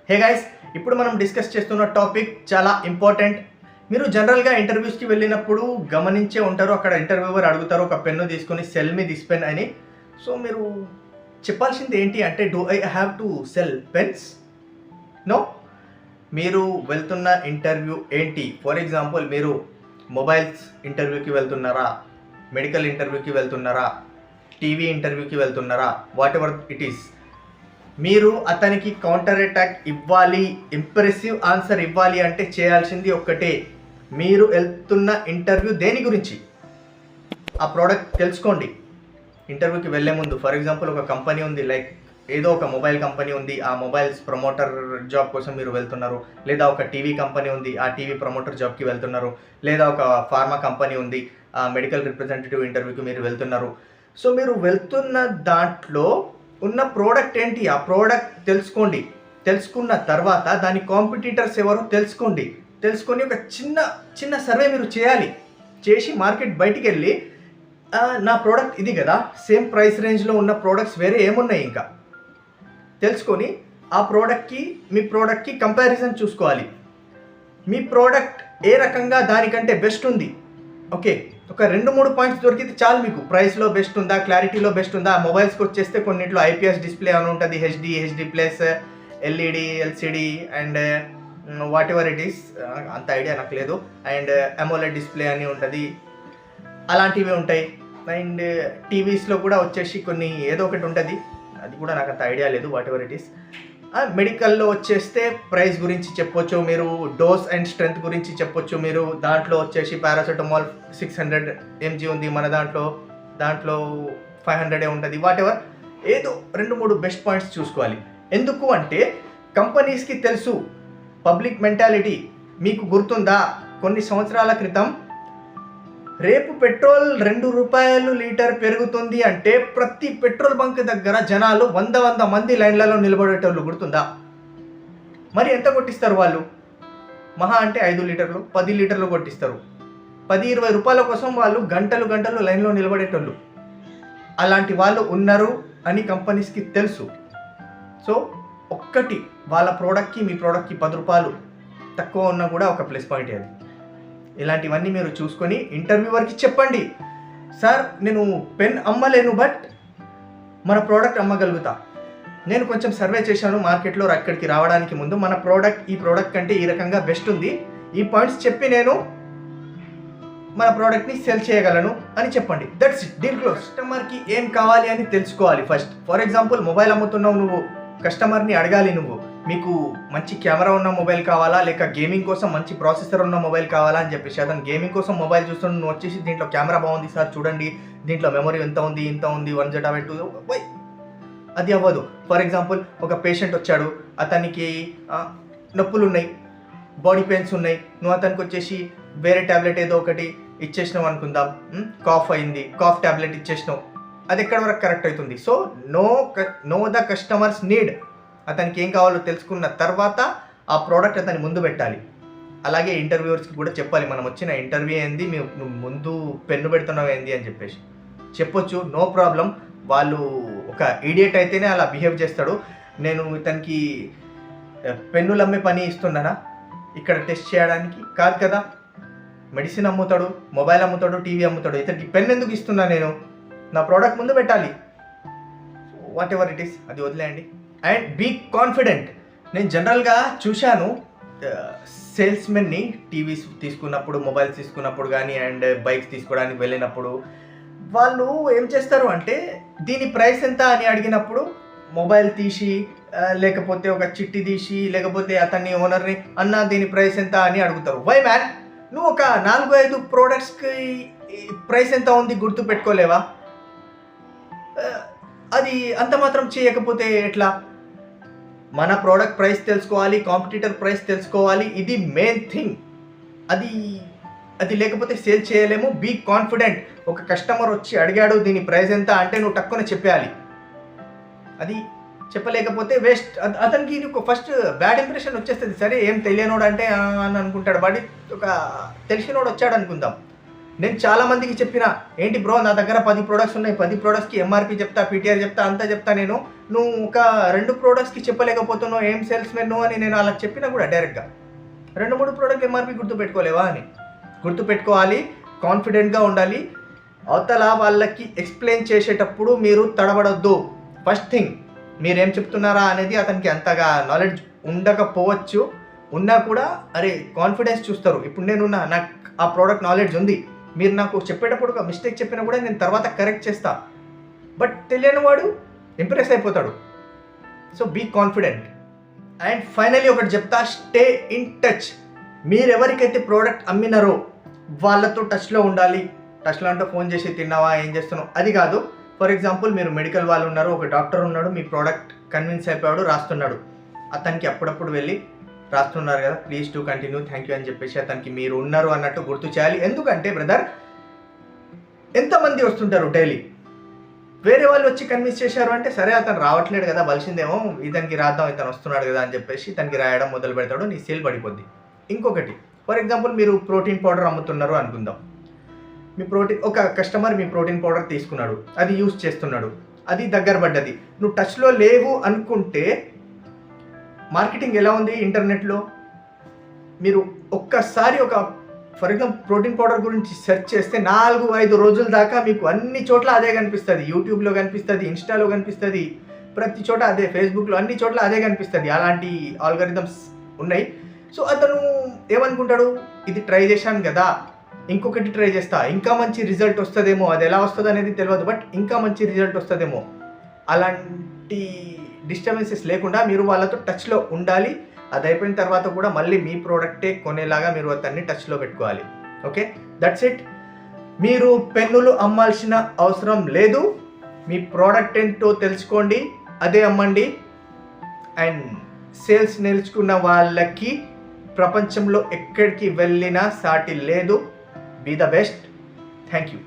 Hey guys, ఇప్పుడు మనం discuss చేస్తున్న టాపిక్ చాలా ఇంపార్టెంట్. మీరు జనరల్గా ఇంటర్వ్యూస్కి వెళ్ళినప్పుడు గమనించే ఉంటారు, అక్కడ ఇంటర్వ్యూవర్ అడుగుతారు ఒక పెన్ను తీసుకొని సెల్ మీ దిస్ పెన్ అని. సో మీరు చెప్పాల్సింది ఏంటి అంటే, do I have to sell pens? No. మీరు వెళ్తున్న ఇంటర్వ్యూ ఏంటి? ఫర్ ఎగ్జాంపుల్, మీరు మొబైల్స్ ఇంటర్వ్యూకి వెళ్తున్నారా, మెడికల్ ఇంటర్వ్యూకి వెళ్తున్నారా, టీవీ ఇంటర్వ్యూకి వెళ్తున్నారా, వాట్ ఎవర్ ఇట్ ఈస్, మీరు అతనికి కౌంటర్ అటాక్ ఇవ్వాలి, ఇంప్రెసివ్ ఆన్సర్ ఇవ్వాలి అంటే చేయాల్సింది ఒక్కటే. మీరు వెళ్తున్న ఇంటర్వ్యూ దేని గురించి, ఆ ప్రోడక్ట్ తెలుసుకోండి. ఇంటర్వ్యూకి వెళ్ళే ముందు ఫర్ ఎగ్జాంపుల్ ఒక కంపెనీ ఉంది, లైక్ ఏదో ఒక మొబైల్ కంపెనీ ఉంది, ఆ మొబైల్స్ ప్రమోటర్ జాబ్ కోసం మీరు వెళ్తున్నారు. లేదా ఒక టీవీ కంపెనీ ఉంది, ఆ టీవీ ప్రమోటర్ జాబ్కి వెళ్తున్నారు. లేదా ఒక ఫార్మా కంపెనీ ఉంది, ఆ మెడికల్ రిప్రజెంటేటివ్ ఇంటర్వ్యూకి మీరు వెళ్తున్నారు. సో మీరు వెళ్తున్న దాంట్లో ఉన్న ప్రోడక్ట్ ఏంటి, ఆ ప్రోడక్ట్ తెలుసుకోండి. తెలుసుకున్న తర్వాత దాని కాంపిటీటర్స్ ఎవరో తెలుసుకొని ఒక చిన్న సర్వే మీరు చేయాలి. చేసి మార్కెట్ బయటికి వెళ్ళి నా ప్రోడక్ట్ ఇది కదా, సేమ్ ప్రైస్ రేంజ్లో ఉన్న ప్రోడక్ట్స్ వేరే ఏమున్నాయి ఇంకా తెలుసుకొని ఆ ప్రోడక్ట్కి మీ ప్రోడక్ట్కి కంపారిజన్ చూసుకోవాలి. మీ ప్రోడక్ట్ ఏ రకంగా దానికంటే బెస్ట్ ఉంది. ఓకే, ఒక 2-3 పాయింట్స్ దొరికితే చాలు మీకు. ప్రైస్లో బెస్ట్ ఉందా, క్లారిటీలో బెస్ట్ ఉందా. మొబైల్స్కి వచ్చేస్తే కొన్నిట్లో ఐపీఎస్ డిస్ప్లే అని ఉంటుంది, HD plus, LED, LCD and what ever it is, అంత ఐడియా నాకు లేదు. అండ్ అమోలెడ్ డిస్ప్లే అని ఉంటుంది, అలాంటివి ఉంటాయి. అండ్ టీవీస్లో కూడా వచ్చేసి కొన్ని ఏదో ఒకటి ఉంటుంది, అది కూడా నాకు అంత ఐడియా లేదు, వాట్ ఎవర్ ఇట్ ఈస్. మెడికల్లో వచ్చేస్తే ప్రైస్ గురించి చెప్పొచ్చు మీరు, డోస్ అండ్ స్ట్రెంత్ గురించి చెప్పొచ్చు మీరు. దాంట్లో వచ్చేసి పారాసెటమాల్ 600 mg ఉంది, మన దాంట్లో 500 ఉంటుంది, వాట్ ఎవర్. ఏదో 2-3 బెస్ట్ పాయింట్స్ చూసుకోవాలి. ఎందుకు అంటే కంపెనీస్కి తెలుసు పబ్లిక్ మెంటాలిటీ. మీకు గుర్తుందా, కొన్ని సంవత్సరాల క్రితం రేపు పెట్రోల్ 2 రూపాయలు లీటర్ పెరుగుతుంది అంటే ప్రతి పెట్రోల్ బంక్ దగ్గర జనాలు 100 మంది లైన్లలో నిలబడేటోళ్ళు, గుర్తుందా? మరి ఎంత కొట్టిస్తారు వాళ్ళు? మహా అంటే 5 లీటర్లు 10 లీటర్లు కొట్టిస్తారు. 10-20 రూపాయల కోసం వాళ్ళు గంటలు లైన్లో నిలబడేటోళ్ళు. అలాంటి వాళ్ళు ఉన్నారు అని కంపెనీస్కి తెలుసు. సో ఒక్కటి, వాళ్ళ ప్రోడక్ట్కి మీ ప్రోడక్ట్కి 10 రూపాయలు తక్కువ ఉన్నా కూడా ఒక ప్లస్ పాయింట్. అది ఇలాంటివన్నీ మీరు చూసుకొని ఇంటర్వ్యూవర్కి చెప్పండి, సార్ నేను పెన్ అమ్మలేను బట్ మన ప్రోడక్ట్ అమ్మగలుగుతా. నేను కొంచెం సర్వే చేశాను మార్కెట్లో అక్కడికి రావడానికి ముందు, మన ప్రోడక్ట్ ఈ ప్రోడక్ట్ కంటే ఈ రకంగా బెస్ట్ ఉంది, ఈ పాయింట్స్ చెప్పి నేను మన ప్రోడక్ట్ని సెల్ చేయగలను అని చెప్పండి. That's it, deal close. కస్టమర్కి ఏం కావాలి అని తెలుసుకోవాలి ఫస్ట్. ఫర్ ఎగ్జాంపుల్, మొబైల్ అమ్ముతున్నావు నువ్వు, కస్టమర్ని అడగాలి నువ్వు, మీకు మంచి కెమెరా ఉన్న మొబైల్ కావాలా, లేక గేమింగ్ కోసం మంచి ప్రాసెసర్ ఉన్న మొబైల్ కావాలా అని చెప్పేసి. అతను గేమింగ్ కోసం మొబైల్ చూస్తున్నాడు, నువ్వు వచ్చేసి దీంట్లో కెమెరా బాగుంది సార్ చూడండి, దీంట్లో మెమరీ ఇంత ఉంది 1GB, వై అది అవ్వదు. ఫర్ ఎగ్జాంపుల్, ఒక పేషెంట్ వచ్చాడు, అతనికి నొప్పులు ఉన్నాయి, బాడీ పెయిన్స్ ఉన్నాయి, నువ్వు అతనికి వచ్చేసి వేరే ట్యాబ్లెట్ ఏదో ఒకటి ఇచ్చేసినావు అనుకుందాం, కాఫ్ అయింది, కాఫ్ ట్యాబ్లెట్ ఇచ్చేసినావు, అది ఎక్కడి వరకు కరెక్ట్ అవుతుంది? So know the customers need. అతనికి ఏం కావాలో తెలుసుకున్న తర్వాత ఆ ప్రోడక్ట్ అతని ముందు పెట్టాలి. అలాగే ఇంటర్వ్యూవర్స్కి కూడా చెప్పాలి, మనం వచ్చిన ఇంటర్వ్యూ ఏంది, నువ్వు ముందు పెన్ను పెడుతున్నావు ఏంది అని చెప్పేసి చెప్పొచ్చు, నో ప్రాబ్లం. వాళ్ళు ఒక ఈడియట్ అయితేనే అలా బిహేవ్ చేస్తాడు. నేను ఇతనికి పెన్నులు అమ్మే పని ఇస్తున్నానా ఇక్కడ టెస్ట్ చేయడానికి? కాదు కదా, మెడిసిన్ అమ్ముతాడు, మొబైల్ అమ్ముతాడు, టీవీ అమ్ముతాడు, ఇతనికి పెన్ ఎందుకు ఇస్తున్నా నేను? నా ప్రోడక్ట్ ముందు పెట్టాలి. వాట్ ఎవర్ ఇట్ ఈస్, అది వదిలేయండి. And be confident. నేను జనరల్గా చూశాను సేల్స్మెన్ని టీవీస్ తీసుకున్నప్పుడు, మొబైల్స్ తీసుకున్నప్పుడు కానీ, అండ్ బైక్స్ తీసుకోవడానికి వెళ్ళినప్పుడు వాళ్ళు ఏం చేస్తారు అంటే, దీని ప్రైస్ ఎంత అని అడిగినప్పుడు మొబైల్ తీసి, లేకపోతే ఒక చిట్టి తీసి, లేకపోతే అతన్ని ఓనర్ని, అన్న దీని ప్రైస్ ఎంత అని అడుగుతారు. వై మ్యాన్, నువ్వు ఒక 4-5 ప్రోడక్ట్స్కి ప్రైస్ ఎంత ఉంది గుర్తు పెట్టుకోలేవా? అది అంత మాత్రం చేయకపోతే ఎట్లా? మన ప్రోడక్ట్ ప్రైస్ తెలుసుకోవాలి, కాంపిటీటర్ ప్రైస్ తెలుసుకోవాలి, ఇది మెయిన్ థింగ్. అది లేకపోతే సేల్ చేయలేము. Be confident. ఒక కస్టమర్ వచ్చి అడిగాడు దీని ప్రైస్ ఎంత అంటే నువ్వు టక్కున చెప్పాలి. అది చెప్పలేకపోతే వేస్ట్. అతనికి నీకు ఫస్ట్ బ్యాడ్ ఇంప్రెషన్ వచ్చేస్తుంది. సరే ఏం తెలియనోడు అంటే అని అనుకుంటాడు, బట్ ఒక తెలిసినోడు వచ్చాడు అనుకుందాం. నేను చాలామందికి చెప్పిన, ఏంటి బ్రో నా దగ్గర 10 ప్రోడక్ట్స్ ఉన్నాయి, 10 ప్రోడక్ట్స్కి ఎంఆర్పి చెప్తా, పీటీఆర్ చెప్తా, అంతా చెప్తా నేను, నువ్వు ఒక 2 ప్రోడక్ట్స్కి చెప్పలేకపోతున్నావు ఏం సేల్స్మెన్ అని నేను అలా చెప్పినా కూడా డైరెక్ట్గా 2-3 ప్రోడక్ట్ ఎంఆర్పి గుర్తుపెట్టుకోలేవా అని. గుర్తుపెట్టుకోవాలి, కాన్ఫిడెంట్గా ఉండాలి. అవతల వాళ్ళకి ఎక్స్ప్లెయిన్ చేసేటప్పుడు మీరు తడబడొద్దు. ఫస్ట్ థింగ్, మీరేం చెప్తున్నారా అనేది అతనికి అంతగా నాలెడ్జ్ ఉండకపోవచ్చు, ఉన్నా కూడా అరే కాన్ఫిడెన్స్ చూస్తారు. ఇప్పుడు నేనున్నా, నాకు ఆ ప్రోడక్ట్ నాలెడ్జ్ ఉంది, మీరు నాకు చెప్పేటప్పుడు ఒక మిస్టేక్ చెప్పినా కూడా నేను తర్వాత కరెక్ట్ చేస్తా. బట్ తెలియని వాడు ఇంప్రెస్ అయిపోతాడు. So be confident. And finally ఒకటి చెప్తా, స్టే ఇన్ టచ్. మీరు ఎవరికైతే ప్రోడక్ట్ అమ్మినారో వాళ్ళతో టచ్లో ఉండాలి. టచ్లో అంటే ఫోన్ చేసి తిన్నావా, ఏం చేస్తున్నావు అది కాదు. ఫర్ ఎగ్జాంపుల్, మీరు మెడికల్ వాళ్ళు ఉన్నారు, ఒక డాక్టర్ ఉన్నాడు, మీ ప్రోడక్ట్ కన్విన్స్ అయిపోయాడు, రాస్తున్నాడు. అతనికి అప్పుడప్పుడు వెళ్ళి రాస్తున్నారు కదా, please to continue, thank you అని చెప్పేసి అతనికి మీరు ఉన్నారు అన్నట్టు గుర్తు చేయాలి. ఎందుకంటే బ్రదర్, ఎంతమంది వస్తుంటారు డైలీ, వేరే వాళ్ళు వచ్చి కన్విన్స్ చేశారు అంటే సరే అతను రావట్లేడు కదా, బలిసిందేమో ఇతనికి రాద్దాం, ఇతను వస్తున్నాడు కదా అని చెప్పేసి ఇతనికి రాయడం మొదలు పెడతాడు, నీ సేల్ పడిపోద్ది. ఇంకొకటి, ఫర్ ఎగ్జాంపుల్ మీరు ప్రోటీన్ పౌడర్ అమ్ముతున్నారు అనుకుందాం. ఒక కస్టమర్ మీ ప్రోటీన్ పౌడర్ తీసుకున్నాడు, అది యూజ్ చేస్తున్నాడు, అది దగ్గర పడ్డది, నువ్వు టచ్లో లేవు అనుకుంటే మార్కెటింగ్ ఎలా ఉంది ఇంటర్నెట్లో, మీరు ఒక్కసారి ఫర్ ఎగ్జాంపుల్ ప్రోటీన్ పౌడర్ గురించి సెర్చ్ చేస్తే 4-5 రోజుల దాకా మీకు అన్ని చోట్ల అదే కనిపిస్తుంది. యూట్యూబ్లో కనిపిస్తుంది, ఇన్స్టాలో కనిపిస్తుంది, ప్రతి చోట అదే, ఫేస్బుక్లో అన్ని చోట్ల అదే కనిపిస్తుంది. అలాంటి ఆల్గరిథమ్స్ ఉన్నాయి. సో అతను ఏమనుకుంటాడు, ఇది ట్రై చేశాను కదా, ఇంకొకటి ట్రై చేస్తా, ఇంకా మంచి రిజల్ట్ వస్తుందేమో, అది ఎలా వస్తుంది అనేది తెలియదు, బట్ ఇంకా మంచి రిజల్ట్ వస్తుందేమో. అలాంటి డిస్టర్బెన్సెస్ లేకుండా మీరు వాళ్ళతో టచ్లో ఉండాలి. అది అయిపోయిన తర్వాత కూడా మళ్ళీ మీ ప్రోడక్టే కొనేలాగా మీరు అతన్ని టచ్లో పెట్టుకోవాలి. Okay, that's it. మీరు పెన్నులు అమ్మాల్సిన అవసరం లేదు. మీ ప్రోడక్ట్ ఏంటో తెలుసుకోండి, అదే అమ్మండి. అండ్ సేల్స్ నేర్చుకున్న వాళ్ళకి ప్రపంచంలో ఎక్కడికి వెళ్ళినా సాటి లేదు. Be the best. Thank you.